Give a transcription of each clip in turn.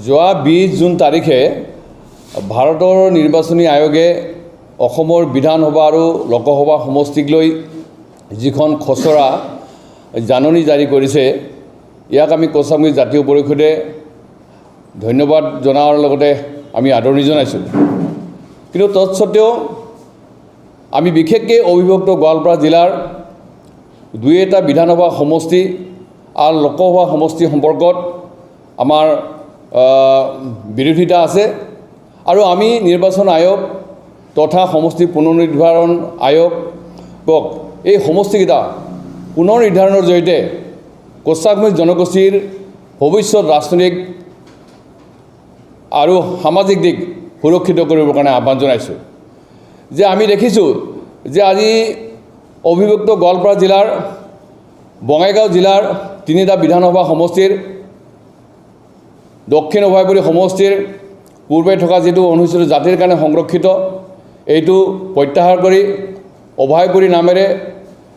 যোৱা 20 জুন তাৰিখে ভাৰতৰ নিৰ্বাচনী আয়োগে অসমৰ বিধানসভা আৰু লোকসভা সমষ্টিক লৈ যিখন খচৰা জাননী জাৰি কৰিছে, ইয়াক আমি কোচামুখী জাতীয় পৰিষদে ধন্যবাদ জনাৱাৰ লগতে আমি আদৰণি জনাইছোঁ। কিন্তু তৎসত্ত্বেও আমি বিশেষকৈ অবিভক্ত গোৱালপাৰা জিলাৰ দুই এটা বিধানসভা সমষ্টি আৰু লোকসভা সমষ্টি সম্পৰ্কত আমাৰ বিৰোধিতা আছে আৰু আমি নিৰ্বাচন আয়োগ তথা সমষ্টি পুনৰ্নিৰ্ধাৰণ আয়োগক এই সমষ্টিকেইটা পুনৰ নিৰ্ধাৰণৰ জৰিয়তে কোচামুখী জনগোষ্ঠীৰ ভৱিষ্যত ৰাজনৈতিক আৰু সামাজিক দিশ সুৰক্ষিত কৰিবৰ কাৰণে আহ্বান জনাইছোঁ। যে আমি দেখিছোঁ যে আজি অবিভক্ত গোৱালপাৰা জিলাৰ বঙাইগাঁও জিলাৰ তিনিটা বিধানসভা সমষ্টিৰ দক্ষিণ অভয়পুৰী সমষ্টিৰ পূৰ্বে থকা যিটো অনুসূচিত জাতিৰ কাৰণে সংৰক্ষিত এইটো প্ৰত্যাহাৰ কৰি অভয়পুৰী নামেৰে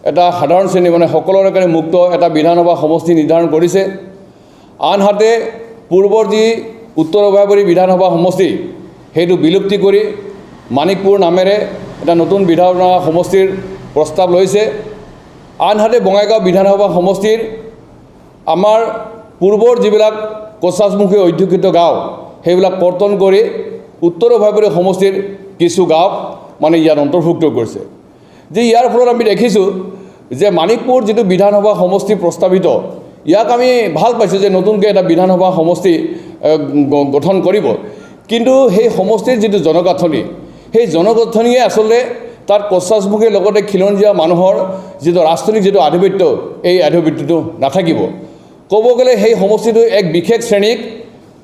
এটা সাধাৰণ শ্ৰেণী মানে সকলোৰে কাৰণে মুক্ত এটা বিধানসভা সমষ্টি নিৰ্ধাৰণ কৰিছে। আনহাতে পূৰ্বৰ যি উত্তৰ অভয়পুৰী বিধানসভা সমষ্টি সেইটো বিলুপ্তি কৰি মানিকপুৰ নামেৰে এটা নতুন বিধানসভা সমষ্টিৰ প্ৰস্তাৱ লৈছে। আনহাতে বঙাইগাঁও বিধানসভা সমষ্টিৰ আমাৰ পূৰ্বৰ যিবিলাক কোচামুখী অধ্যুষিত গাঁও সেইবিলাক কৰ্তন কৰি উত্তৰ অভয়পুৰী সমষ্টিৰ কিছু গাঁও মানে ইয়াত অন্তৰ্ভুক্ত কৰিছে। যে ইয়াৰ ফলত আমি দেখিছোঁ যে মানিকপুৰ যিটো বিধানসভা সমষ্টি প্ৰস্তাৱিত, ইয়াক আমি ভাল পাইছোঁ যে নতুনকৈ এটা বিধানসভা সমষ্টি গঠন কৰিব। কিন্তু সেই সমষ্টিৰ যিটো জনগাঁথনি, সেই জনগাঁথনিয়ে আচলতে তাত কোচামুখীৰ লগতে খিলঞ্জীয়া মানুহৰ যিটো ৰাজনৈতিক যিটো আধিপত্য, এই আধিপত্যটো নাথাকিব। ক'ব গ'লে সেই সমষ্টিটো এক বিশেষ শ্ৰেণীক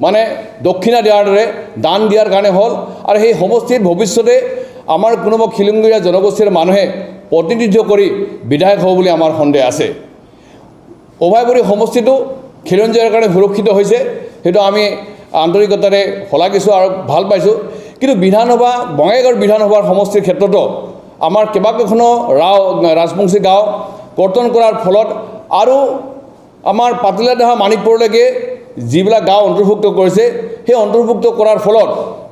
মানে দক্ষিণা দিয়াৰ দৰে দান দিয়াৰ কাৰণে হ'ল আৰু সেই সমষ্টিত ভৱিষ্যতে আমাৰ কোনোবা খিলঞ্জীয়া জনগোষ্ঠীৰ মানুহে প্ৰতিনিধিত্ব কৰি বিধায়ক হ'ব বুলি আমাৰ সন্দেহ আছে। অভয়পুৰী সমষ্টিটো খিলঞ্জীয়াৰ কাৰণে সুৰক্ষিত হৈছে, সেইটো আমি আন্তৰিকতাৰে শলাগিছোঁ আৰু ভাল পাইছোঁ। কিন্তু বিধানসভা বঙাইগাঁও বিধানসভাৰ সমষ্টিৰ ক্ষেত্ৰতো আমাৰ কেইবাকেইখনো ৰাজবংশী গাঁও কৰ্তন কৰাৰ ফলত আৰু আমাৰ পাতিলাদেহা মানিকপুৰলৈকে যিবিলাক গাঁও অন্তৰ্ভুক্ত কৰিছে, সেই অন্তৰ্ভুক্ত কৰাৰ ফলত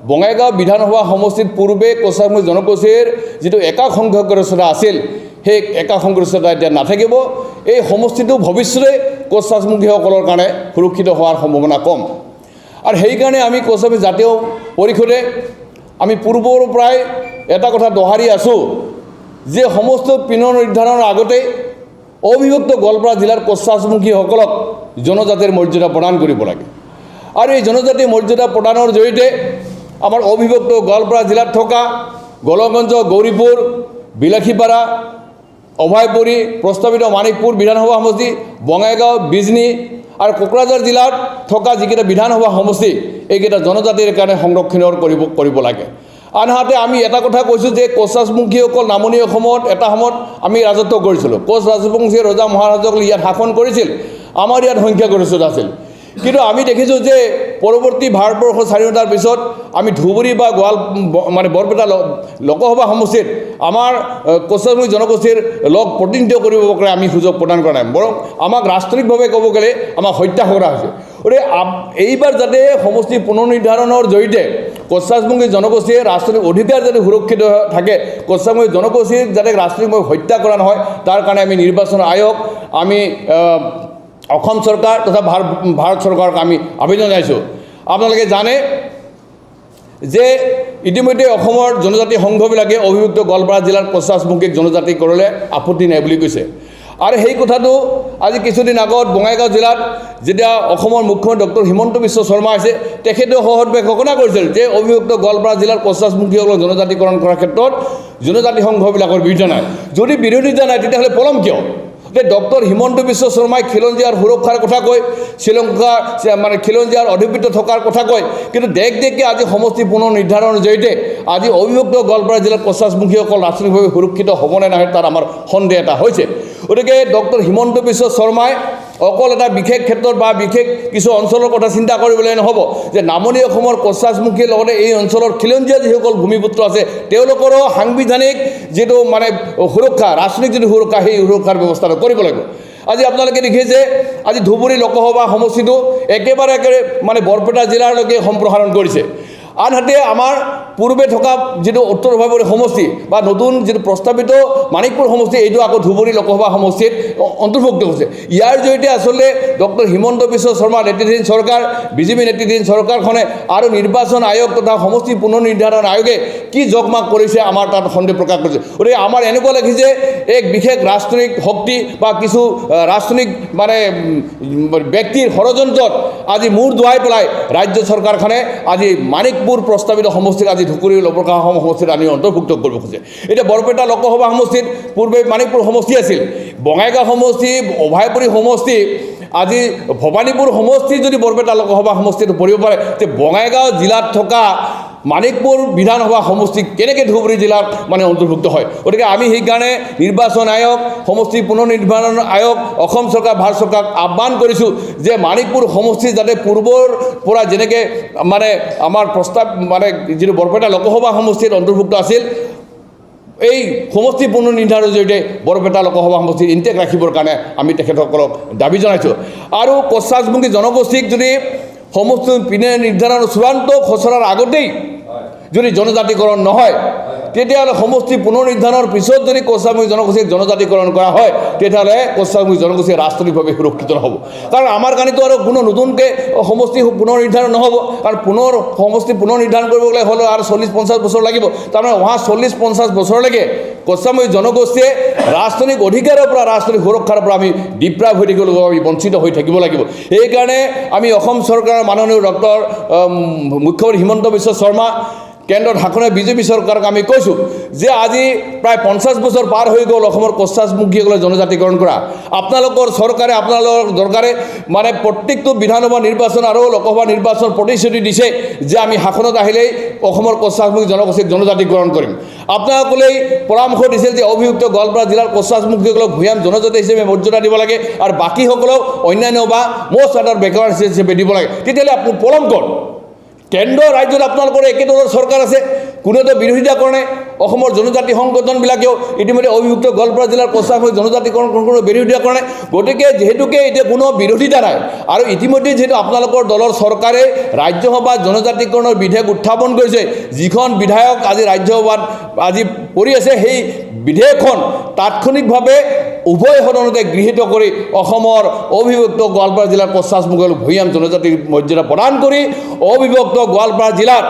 বঙাইগাঁও বিধানসভা সমষ্টিত পূৰ্বে কোচামুখী জনগোষ্ঠীৰ যিটো একাংশ সংখ্যাগৰিষ্ঠতা আছিল, সেই একাংশ সংখ্যাগৰিষ্ঠতা এতিয়া নাথাকিব। এই সমষ্টিটো ভৱিষ্যতে কোচামুখীসকলৰ কাৰণে সুৰক্ষিত হোৱাৰ সম্ভাৱনা কম। আৰু সেইকাৰণে আমি কোচামুখী জাতীয় পৰিষদে আমি পূৰ্বৰ পৰাই এটা কথা দোহাৰি আছোঁ যে সমস্ত পুনৰ নিৰ্ধাৰণৰ আগতে অবিভক্ত গোৱালপাৰা জিলাৰ কোচামুখীসকলক জনজাতিৰ মৰ্যাদা প্ৰদান কৰিব লাগে। আৰু এই জনজাতি মৰ্যাদা প্ৰদানৰ জৰিয়তে আমাৰ অবিভক্ত গোৱালপাৰা জিলাত থকা গোলগঞ্জ, গৌৰীপুৰ, বিলাসীপাৰা, অভয়পুৰী, প্ৰস্তাৱিত মানিকপুৰ বিধানসভা সমষ্টি, বঙাইগাঁও, বিজনী আৰু কোকৰাঝাৰ জিলাত থকা যিকেইটা বিধানসভা সমষ্টি, এইকেইটা জনজাতিৰ কাৰণে সংৰক্ষণৰ কৰিব লাগে। আনহাতে আমি এটা কথা কৈছোঁ যে কোচামুখীসকল নামনি অসমত এটা সময়ত আমি ৰাজত্ব কৰিছিলোঁ। কোচ ৰাজবংশীয়ে ৰজা মহাৰাজাসকলে ইয়াত শাসন কৰিছিল, আমাৰ ইয়াত সংখ্যাগৰিষ্ঠতা আছিল। কিন্তু আমি দেখিছোঁ যে পৰৱৰ্তী ভাৰতবৰ্ষৰ স্বাধীনতাৰ পিছত আমি ধুবুৰী বা বৰপেটা লোকসভা সমষ্টিত আমাৰ কোচামুখী জনগোষ্ঠীৰ লোক প্ৰতিনিধিত্ব কৰিবৰ কাৰণে আমি সুযোগ প্ৰদান কৰা নাই, বৰং আমাক ৰাজনৈতিকভাৱে ক'ব গ'লে আমাক হত্যা কৰা হৈছে। গতিকে এইবাৰ যাতে সমষ্টি পুনৰ নিৰ্ধাৰণৰ জৰিয়তে কোচামুখী জনগোষ্ঠীৰ ৰাজনৈতিক অধিকাৰ যাতে সুৰক্ষিত থাকে, কোচামুখী জনগোষ্ঠীক যাতে ৰাজনৈতিকভাৱে হত্যা কৰা নহয়, তাৰ কাৰণে আমি নিৰ্বাচন আয়োগ, আমি অসম চৰকাৰ তথা ভাৰত চৰকাৰক আমি আবেদন জনাইছোঁ। আপোনালোকে জানে যে ইতিমধ্যে অসমৰ জনজাতি সংঘবিলাকে অবিভক্ত গোৱালপাৰা জিলাৰ কোচামুখীক জনজাতিকৰণলৈ আপত্তি নাই বুলি কৈছে। আৰু সেই কথাটো আজি কিছুদিন আগত বঙাইগাঁও জিলাত যেতিয়া অসমৰ মুখ্যমন্ত্ৰী ডক্টৰ হিমন্ত বিশ্ব শৰ্মা আছে, তেখেতেও সহজভাৱে ঘোষণা কৰিছিল যে অবিভক্ত গোৱালপাৰা জিলাৰ কোচামুখীসকলক জনজাতিকৰণ কৰাৰ ক্ষেত্ৰত জনজাতি সংঘবিলাকৰ বিৰোধিতা নাই। যদি বিৰোধিতা নাই তেতিয়াহ'লে পলম কিয়? যে ডক্টৰ হিমন্ত বিশ্ব শৰ্মাই খিলঞ্জীয়াৰ সুৰক্ষাৰ কথা কয়, খিলঞ্জীয়াৰ অধিপত্য থকাৰ কথা কয়, কিন্তু দেশকে আজি সমষ্টি পুনৰ নিৰ্ধাৰণৰ জৰিয়তে আজি অবিভক্ত গোৱালপাৰা জিলাত কোচাছমুখীসকল ৰাজনৈতিকভাৱে সুৰক্ষিত হ'বনে নাই তাত আমাৰ সন্দেহ এটা হৈছে। গতিকে ডক্টৰ হিমন্ত বিশ্ব শৰ্মাই অকল এটা বিশেষ ক্ষেত্ৰত বা বিশেষ কিছু অঞ্চলৰ কথা চিন্তা কৰিবলৈ নহ'ব যে নামনি অসমৰ কোচাছমুখীৰ লগতে এই অঞ্চলৰ খিলঞ্জীয়া যিসকল ভূমিপুত্ৰ আছে তেওঁলোকৰো সাংবিধানিক যিটো মানে সুৰক্ষা, ৰাজনৈতিক যিটো সুৰক্ষা, সেই সুৰক্ষাৰ ব্যৱস্থাটো কৰিব লাগিব। আজি আপোনালোকে দেখিছে আজি ধুবুৰী লোকসভা সমষ্টিটো একেবাৰে মানে বৰপেটা জিলালৈকে সম্প্ৰসাৰণ কৰিছে। আনহাতে আমাৰ পূৰ্বে থকা যিটো উত্তৰ ভাৱৰী সমষ্টি বা নতুন যিটো প্ৰস্তাৱিত মানিকপুৰ সমষ্টি এইটো আকৌ ধুবুৰী লোকসভা সমষ্টিত অন্তৰ্ভুক্ত হৈছে। ইয়াৰ জৰিয়তে আচলতে ডক্টৰ হিমন্ত বিশ্ব শৰ্মা নেতৃত্বাধীন চৰকাৰ, বিজেপি নেতৃত্বাধীন চৰকাৰখনে আৰু নিৰ্বাচন আয়োগ তথা সমষ্টি পুনৰ নিৰ্ধাৰণ আয়োগে কি জগমাগ কৰিছে আমাৰ তাত সন্দেহ প্ৰকাশ কৰিছে। গতিকে আমাৰ এনেকুৱা লাগিছে এক বিশেষ ৰাজনৈতিক শক্তি বা কিছু ৰাজনৈতিক মানে ব্যক্তিৰ ষড়যন্ত্ৰত আজি মূৰ দোৱাই পেলাই ৰাজ্য চৰকাৰখনে আজি মানিকপুৰ প্ৰস্তাৱিত সমষ্টিত আজি ধুবুৰী লোকসভা সমষ্টিত আনি অন্তৰ্ভুক্ত কৰিব খোজে। এতিয়া বৰপেটা লোকসভা সমষ্টিত পূৰ্বে মানিকপুৰ সমষ্টি আছিল, বঙাইগাঁও সমষ্টি, অভয়পুৰী সমষ্টি, আজি ভৱানীপুৰ সমষ্টি যদি বৰপেটা লোকসভা সমষ্টিত পৰিব পাৰে, তে বঙাইগাঁও জিলাত থকা মানিকপুৰ বিধানসভা সমষ্টি কেনেকৈ ধুবুৰী জিলাত মানে অন্তৰ্ভুক্ত হয়। গতিকে আমি সেইকাৰণে নিৰ্বাচন আয়োগ, সমষ্টি পুনৰ নিৰ্ধাৰণ আয়োগ, অসম চৰকাৰ, ভাৰত চৰকাৰক আহ্বান কৰিছোঁ যে মানিকপুৰ সমষ্টি যাতে পূৰ্বৰ পৰা যেনেকৈ মানে আমাৰ প্ৰস্তাৱ মানে যিটো বৰপেটা লোকসভা সমষ্টিত অন্তৰ্ভুক্ত আছিল, এই সমষ্টি পুনৰ নিৰ্ধাৰণৰ জৰিয়তে বৰপেটা লোকসভা সমষ্টিৰ ইনটেক ৰাখিবৰ কাৰণে আমি তেখেতসকলক দাবী জনাইছোঁ। আৰু কোচাছমুখী জনগোষ্ঠীক যদি সমষ্টি পুনৰ নিৰ্ধাৰণৰ চূড়ান্ত খচৰাৰ আগতেই যদি জনজাতিকৰণ নহয়, তেতিয়াহ'লে সমষ্টি পুনৰ নিৰ্ধাৰণৰ পিছত যদি কোচাছমুখী জনগোষ্ঠীক জনজাতিকৰণ কৰা হয়, তেতিয়াহ'লে কোচাছমুখী জনগোষ্ঠী ৰাজনৈতিকভাৱে সুৰক্ষিত নহ'ব। কাৰণ আমাৰ কাৰণেতো আৰু কোনো নতুনকৈ সমষ্টি পুনৰ নিৰ্ধাৰণ নহ'ব, কাৰণ সমষ্টি পুনৰ নিৰ্ধাৰণ কৰিবলৈ হ'লেও আৰু 40-50 বছৰ লাগিব। তাৰমানে অহা 40-50 বছৰলৈকে কোচাছমুখী জনগোষ্ঠীয়ে ৰাজনৈতিক অধিকাৰৰ পৰা, ৰাজনৈতিক সুৰক্ষাৰ পৰা আমি ডিপ্ৰাইভ হৈ থাকিব লাগিব, আমি বঞ্চিত হৈ থাকিব লাগিব। সেইকাৰণে আমি অসম চৰকাৰৰ মাননীয় ডক্টৰ মুখ্যমন্ত্ৰী হিমন্ত বিশ্ব শৰ্মা, কেন্দ্ৰত শাসনীয় বিজেপি চৰকাৰক আমি কৈছোঁ যে আজি প্ৰায় 50 বছৰ পাৰ হৈ গ'ল অসমৰ কোচাছমুখীসকলক জনজাতিকৰণ কৰা। আপোনালোকৰ চৰকাৰে, আপোনালোকৰ চৰকাৰে মানে প্ৰত্যেকটো বিধানসভা নিৰ্বাচন আৰু লোকসভা নিৰ্বাচন প্ৰতিশ্ৰুতি দিছে যে আমি শাসনত আহিলেই অসমৰ কোচাছমুখী জনগোষ্ঠীক জনজাতিকৰণ কৰিম। আপোনালোকেই পৰামৰ্শ দিছিল যে অভিযুক্ত গোৱালপাৰা জিলাৰ কোচাছমুখীসকলক ভূঞাম জনজাতি হিচাপে মৰ্যাদা দিব লাগে আৰু বাকীসকলক অন্যান্য বা মষ্ট আদাৰ বেকৱাৰ্ড হিচাপে দিব লাগে। তেতিয়াহ'লে আপুনি পলম কৰ। কেন্দ্ৰ ৰাজ্যত আপোনালোকৰ একেধৰণৰ চৰকাৰ আছে, কোনেওতো বিৰোধিতা কৰা নাই। অসমৰ জনজাতি সংগঠনবিলাকেও ইতিমধ্যে অভিযুক্ত গোৱালপাৰা জিলাৰ কোচাছমুখী জনজাতিকৰণ কোনো বিৰোধিতা কৰা নাই। গতিকে যিহেতুকে এতিয়া কোনো বিৰোধিতা নাই আৰু ইতিমধ্যে যিহেতু আপোনালোকৰ দলৰ চৰকাৰে ৰাজ্যসভাত জনজাতিকৰণৰ বিধেয়ক উত্থাপন কৰিছে, যিখন বিধায়ক আজি ৰাজ্যসভাত আজি পৰি আছে, সেই বিধেয়কখন তাৎক্ষণিকভাৱে উভয় সদনতে গৃহীত কৰি অসমৰ অবিভক্ত গোৱালপাৰা জিলাৰ কোচাছমুখীসকলক ভূঞাম জনজাতিৰ মৰ্যাদা প্ৰদান কৰি অবিভক্ত গোৱালপাৰা জিলাত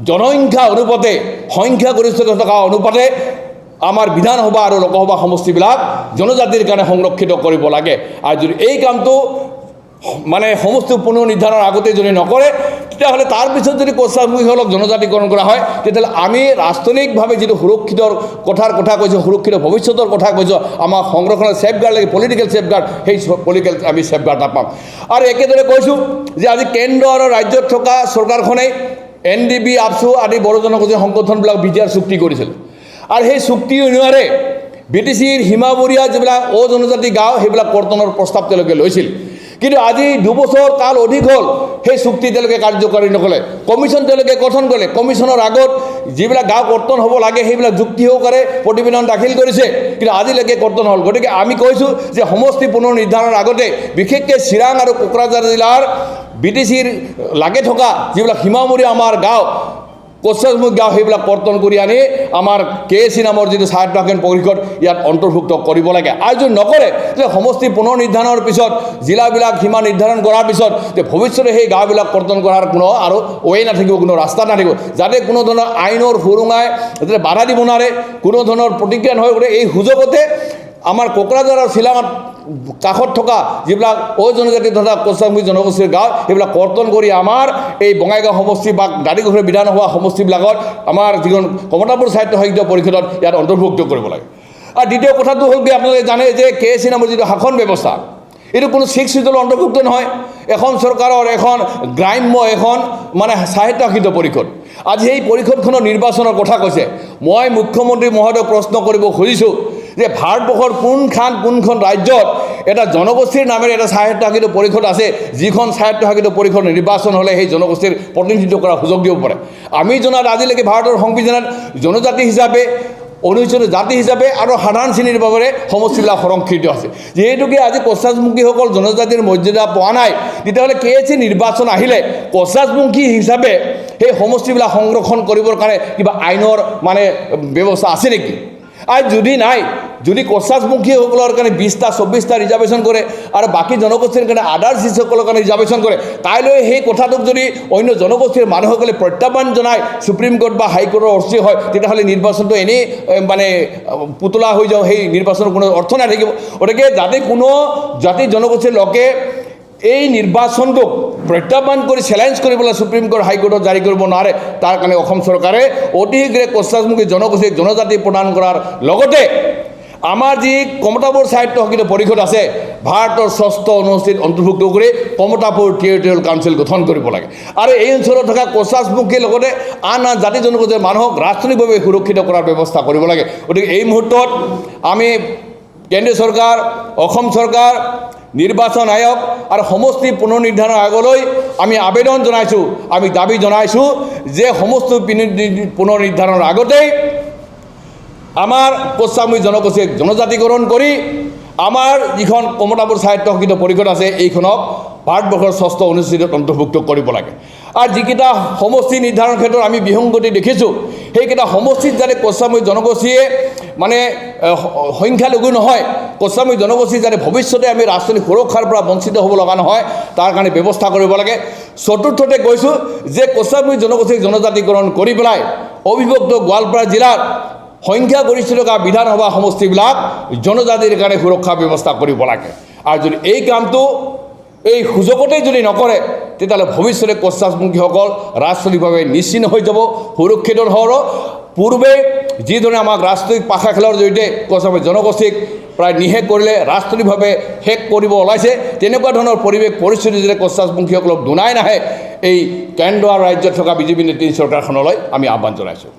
জনসংখ্যা অনুপাতে, সংখ্যাগৰিষ্ঠতা থকা অনুপাতে আমাৰ বিধানসভা আৰু লোকসভা সমষ্টিবিলাক জনজাতিৰ কাৰণে সংৰক্ষিত কৰিব লাগে। আৰু যদি এই কামটো মানে সমষ্টি পুনৰ নিৰ্ধাৰণৰ আগতে যদি নকৰে, তেতিয়াহ'লে তাৰপিছত যদি কোচাছমুখীসকলক জনজাতিকৰণ কৰা হয়, তেতিয়াহ'লে আমি ৰাজনৈতিকভাৱে যিটো সুৰক্ষিতৰ কথা কৈছোঁ, সুৰক্ষিত ভৱিষ্যতৰ কথা কৈছোঁ, আমাৰ সংৰক্ষণৰ ছেফগাৰ্ড লাগে, পলিটিকেল ছেফগাৰ্ড, সেই পলিটিকেল আমি ছেফগাৰ্ড নাপাম। আৰু একেদৰে কৈছোঁ যে আজি কেন্দ্ৰ আৰু ৰাজ্যত থকা চৰকাৰখনে NDB, আপছু আদি বড়ো জনগোষ্ঠীৰ সংগঠনবিলাক BTR চুক্তি কৰিছিল আৰু সেই চুক্তি অনুসাৰে BTCৰ সীমামূৰীয়া যিবিলাক অজনজাতি গাঁও সেইবিলাক কৰ্তনৰ প্ৰস্তাৱ তেওঁলোকে লৈছিল। কিন্তু আজি 2 বছৰ কাল অধিক হ'ল সেই চুক্তি তেওঁলোকে কাৰ্যকৰী নকৰে। কমিশ্যন তেওঁলোকে গঠন কৰে, কমিশ্যনৰ আগত যিবিলাক গাঁও কৰ্তন হ'ব লাগে সেইবিলাক যুক্তি সহকাৰে প্ৰতিবেদন দাখিল কৰিছে, কিন্তু আজিলৈকে কৰ্তন হ'ল। গতিকে আমি কৈছোঁ যে সমষ্টি পুনৰ নিৰ্ধাৰণৰ আগতে বিশেষকৈ চিৰাং আৰু কোকৰাঝাৰ জিলাৰ BTCৰ লাগে থকা যিবিলাক সীমামূৰীয়া আমাৰ গাঁও, কোচাছমুখী গাঁও, সেইবিলাক কৰ্তন কৰি আনি আমাৰ KAC নামৰ যিটো স্বায়ত্তশাসন পৰিষদ ইয়াত অন্তৰ্ভুক্ত কৰিব লাগে। আৰু যদি নকৰে, তেতিয়া সমষ্টি পুনৰ নিৰ্ধাৰণৰ পিছত জিলাবিলাক সীমা নিৰ্ধাৰণ কৰাৰ পিছত যে ভৱিষ্যতে সেই গাঁওবিলাক কৰ্তন কৰাৰ কোনো আৰু ৱে নাথাকিব, কোনো ৰাস্তা নাথাকিব, যাতে কোনো ধৰণৰ আইনৰ সুৰুঙাই যাতে বাধা দিব নোৱাৰে, কোনো ধৰণৰ প্ৰতিক্ৰিয়া নহয়। গতিকে এই সুযোগতে আমাৰ কোকৰাঝাৰ আৰু চিলাঙত কাষত থকা যিবিলাক অজনজাতি তথা কোচাছমুখী জনগোষ্ঠীৰ গাঁও সেইবিলাক কৰ্তন কৰি আমাৰ এই বঙাইগাঁও সমষ্টি বা দাঁতিকাষৰীয়া বিধানসভা সমষ্টিবিলাকত আমাৰ যিখন কমতাপুৰ স্বায়ত্তশাসিত পৰিষদত ইয়াত অন্তৰ্ভুক্ত কৰিব লাগে। আৰু দ্বিতীয় কথাটো হ'ল কি, আপোনালোকে জানে যে KAC নামৰ যিটো শাসন ব্যৱস্থা, এইটো কোনো 6 শিডিউলৰ অন্তৰ্ভুক্ত নহয়। এখন চৰকাৰৰ এখন গ্ৰাম্য এখন মানে স্বায়ত্তশাসিত পৰিষদ আজি এই পৰিষদখনৰ নিৰ্বাচনৰ কথা কৈছে মই মুখ্যমন্ত্ৰী মহোদয়ক প্ৰশ্ন কৰিব খুজিছোঁ যে ভাৰতবৰ্ষৰ কোনখন ৰাজ্যত এটা জনগোষ্ঠীৰ নামেৰে এটা স্বায়ত্তশাসিত পৰিষদ আছে যিখন স্বায়ত্তশাসিত পৰিষদ নিৰ্বাচন হ'লে সেই জনগোষ্ঠীৰ প্ৰতিনিধিত্ব কৰাৰ সুযোগ দিব পাৰে আমি জনাত আজিলৈকে ভাৰতৰ সংবিধানত জনজাতি হিচাপে অনুসূচিত জাতি হিচাপে আৰু সাধাৰণ শ্ৰেণীৰ বাবে সমষ্টিবিলাক সংৰক্ষিত আছে যিহেতুকে আজি কছাৰীসকল জনজাতিৰ মৰ্যাদা পোৱা নাই তেতিয়াহ'লে KSC নিৰ্বাচন আহিলে কছাৰী হিচাপে সেই সমষ্টিবিলাক সংৰক্ষণ কৰিবৰ কাৰণে কিবা আইনৰ মানে ব্যৱস্থা আছে নেকি আৰু যদি নাই যদি কছাৰীসকলৰ কাৰণে 20টা 24টা ৰিজাৰ্ভেশ্যন কৰে আৰু বাকী জনগোষ্ঠীৰ কাৰণে আদাৰ্ছসকলৰ কাৰণে ৰিজাৰ্ভেশ্যন কৰে কাইলৈ সেই কথাটোক যদি অন্য জনগোষ্ঠীৰ মানুহসকলে প্ৰত্যাহ্বান জনাই সুপ্ৰিম কোৰ্ট বা হাইকোৰ্টৰ অস্থিৰ হয় তেতিয়াহ'লে নিৰ্বাচনটো এনেই মানে পুতলা হৈ যাওঁ সেই নিৰ্বাচনৰ কোনো অৰ্থ নাথাকিব গতিকে যাতে কোনো জাতি জনগোষ্ঠীৰ লোকে এই নিৰ্বাচনটোক প্ৰত্যাহ্বান কৰি চেলেঞ্জ কৰিবলৈ সুপ্ৰিম কোৰ্ট হাইকোৰ্টত জাৰি কৰিব নোৱাৰে তাৰ কাৰণে অসম চৰকাৰে অতি শীঘ্ৰে কছাৰী জনগোষ্ঠীক জনজাতি প্ৰদান কৰাৰ লগতে আমাৰ যি কমতাপুৰ স্বায়ত্তশাসিত পৰিষদ আছে ভাৰতৰ 6ষ্ঠ অনুসূচীত অন্তৰ্ভুক্ত কৰি কমতাপুৰ টেৰিটৰিয়েল কাউন্সিল গঠন কৰিব লাগে আৰু এই অঞ্চলত থকা কছাৰীৰ লগতে আন জাতি জনগোষ্ঠীৰ মানুহক ৰাজনৈতিকভাৱে সুৰক্ষিত কৰাৰ ব্যৱস্থা কৰিব লাগে গতিকে এই মুহূৰ্তত আমি কেন্দ্ৰীয় চৰকাৰ অসম চৰকাৰ নিৰ্বাচন আয়োগ আৰু সমষ্টি পুনৰ্নিৰ্ধাৰণ আয়োগলৈ আমি আবেদন জনাইছোঁ আমি দাবী জনাইছোঁ যে সমষ্টি পুনৰ্নিৰ্ধাৰণৰ আগতেই আমাৰ কছাৰী জনগোষ্ঠীক জনজাতিকৰণ কৰি আমাৰ যিখন কমতাপুৰ স্বায়ত্তশাসিত পৰিষদ আছে এইখনক ভাৰতবৰ্ষৰ 6ষ্ঠ অনুসূচীত অন্তৰ্ভুক্ত কৰিব লাগে আৰু যিকেইটা সমষ্টি নিৰ্ধাৰণৰ ক্ষেত্ৰত আমি বিসংগতি দেখিছোঁ সেইকেইটা সমষ্টিত যাতে কছাৰী জনগোষ্ঠীয়ে মানে সংখ্যালঘু নহয় কছাৰী জনগোষ্ঠী যাতে ভৱিষ্যতে আমি ৰাজনৈতিক সুৰক্ষাৰ পৰা বঞ্চিত হ'ব লগা নহয় তাৰ কাৰণে ব্যৱস্থা কৰিব লাগে চতুৰ্থতে কৈছোঁ যে কছাৰী জনগোষ্ঠীক জনজাতিকৰণ কৰি পেলাই অবিভক্ত গোৱালপাৰা জিলাৰ সংখ্যাগৰিষ্ঠ থকা বিধানসভা সমষ্টিবিলাক জনজাতিৰ কাৰণে সুৰক্ষা ব্যৱস্থা কৰিব লাগে আৰু যদি এই কামটো এই সুযোগতেই যদি নকৰে তেতিয়াহ'লে ভৱিষ্যতে কছাৰীসকল ৰাজনৈতিকভাৱে নিশ্চিন্ন হৈ যাব সুৰক্ষিত নহ'ব পূৰ্বে যিধৰণে আমাক ৰাজনৈতিক পাশা খেলৰ জৰিয়তে কছাৰী জনগোষ্ঠীক প্ৰায় নিশেষ কৰিলে ৰাজনৈতিকভাৱে শেষ কৰিব ওলাইছে তেনেকুৱা ধৰণৰ পৰিৱেশ পৰিস্থিতি যদি কছাৰীসকলক দুনাই নাহে এই কেন্দ্ৰ আৰু ৰাজ্যত থকা বিজেপি নেতৃত্ব চৰকাৰখনলৈ আমি আহ্বান জনাইছোঁ